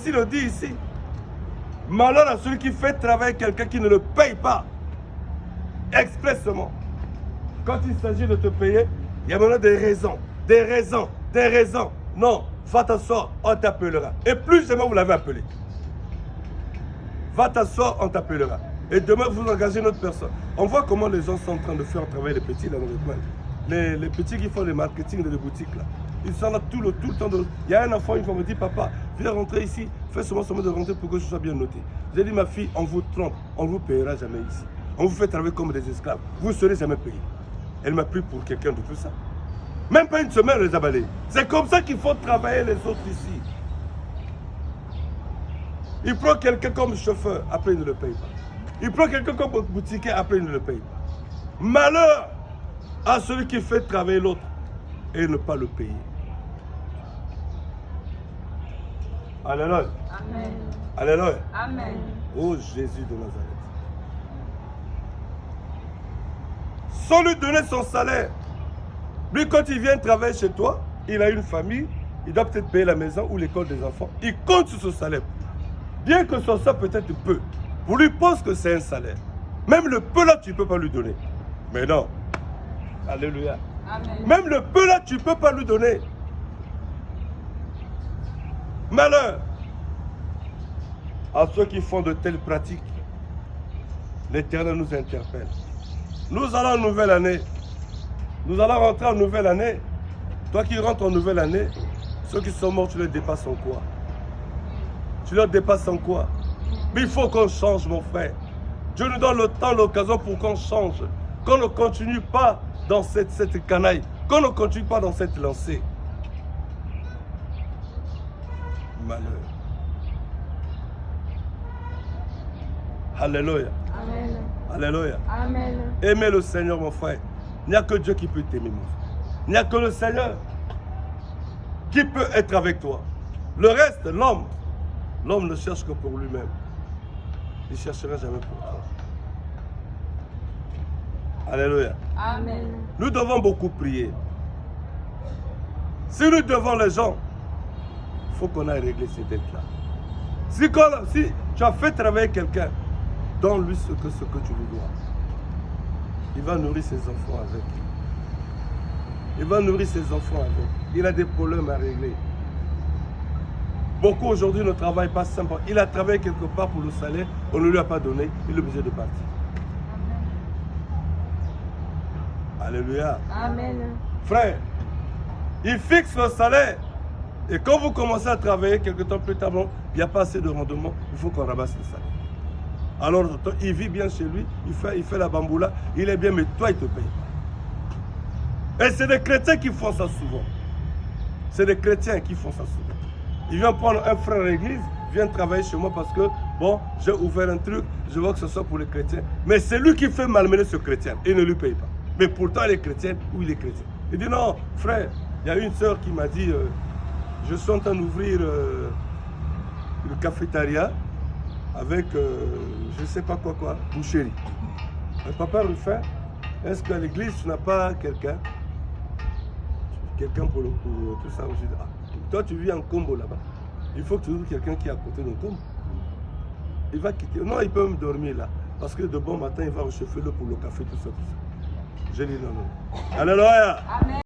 Il le dit ici. Malheur à celui qui fait travailler quelqu'un qui ne le paye pas. Expressement. Quand il s'agit de te payer, il y a maintenant des raisons. Des raisons. Des raisons. Non, va t'asseoir, on t'appellera. Et plus jamais vous l'avez appelé. Va t'asseoir, on t'appellera. Et demain, vous engagez une autre personne. On voit comment les gens sont en train de faire travailler les petits là dans le coin. Les petits qui font le marketing de les boutiques là. Ils sont là tout le temps. Il y a un enfant, une fois me dit, papa, viens rentrer ici, fais seulement de rentrer pour que je sois bien noté. J'ai dit, ma fille, on vous trompe, on ne vous payera jamais ici. On vous fait travailler comme des esclaves, vous ne serez jamais payés. Elle m'a pris pour quelqu'un de tout ça. Même pas une semaine, les a balayés. C'est comme ça qu'il faut travailler les autres ici. Il prend quelqu'un comme chauffeur, après il ne le paye pas. Il prend quelqu'un comme boutiquier, après il ne le paye pas. Malheur à celui qui fait travailler l'autre et ne pas le payer. Alléluia. Amen. Alléluia. Amen. Oh Jésus de Nazareth. Sans lui donner son salaire. Lui, quand il vient travailler chez toi, il a une famille, il doit peut-être payer la maison ou l'école des enfants. Il compte sur ce salaire. Bien que son salaire peut-être peu. Pour lui, pense que c'est un salaire. Même le peu là, tu ne peux pas lui donner. Mais non. Alléluia. Amen. Même le peu là, tu ne peux pas lui donner. Malheur à ceux qui font de telles pratiques. L'Éternel nous interpelle. Nous allons en nouvelle année. Nous allons rentrer en nouvelle année. Toi qui rentres en nouvelle année, ceux qui sont morts, tu les dépasses en quoi? Tu leur dépasses en quoi? Mais il faut qu'on change, mon frère. Dieu nous donne le temps, l'occasion pour qu'on change. Qu'on ne continue pas dans cette canaille. Qu'on ne continue pas dans cette lancée. Malheur. Alléluia. Amen. Alléluia. Amen. Aimez le Seigneur, mon frère. Il n'y a que Dieu qui peut t'aimer, mon frère. Il n'y a que le Seigneur qui peut être avec toi. Le reste, l'homme ne cherche que pour lui-même. Il ne cherchera jamais pour toi. Alléluia. Amen. Nous devons beaucoup prier. Si nous devons les gens, il faut qu'on aille régler ces dettes-là. Si tu as fait travailler quelqu'un, donne-lui ce que tu lui dois. Il va nourrir ses enfants avec. Il va nourrir ses enfants avec. Il a des problèmes à régler. Beaucoup aujourd'hui ne travaillent pas simplement. Il a travaillé quelque part pour le salaire, on ne lui a pas donné, il est obligé de partir. Alléluia. Amen. Frère, il fixe le salaire. Et quand vous commencez à travailler, quelque temps plus tard, il n'y a pas assez de rendement, il faut qu'on ramasse le salaire. Alors, il vit bien chez lui, il fait la bamboula, il est bien, mais toi, il ne te paye pas. Et c'est des chrétiens qui font ça souvent. C'est des chrétiens qui font ça souvent. Il vient prendre un frère à l'église, vient travailler chez moi parce que, bon, j'ai ouvert un truc, je vois que ce soit pour les chrétiens. Mais c'est lui qui fait malmener ce chrétien, il ne lui paye pas. Mais pourtant, elle est chrétienne ou il est chrétien. Il dit, non, frère, il y a une sœur qui m'a dit, je suis en train d'ouvrir une cafétéria avec, je ne sais pas quoi, boucherie. Le papa Rufin, est-ce qu'à l'église, tu n'as pas quelqu'un pour tout ça? Je dis, ah, toi, tu vis en Combo là-bas. Il faut que tu ouvres quelqu'un qui est à côté d'un Combo. Il va quitter. Non, il peut me dormir là. Parce que de bon matin, il va réchauffer l'eau pour le café, tout ça. J'ai dit non. Alléluia. Amen.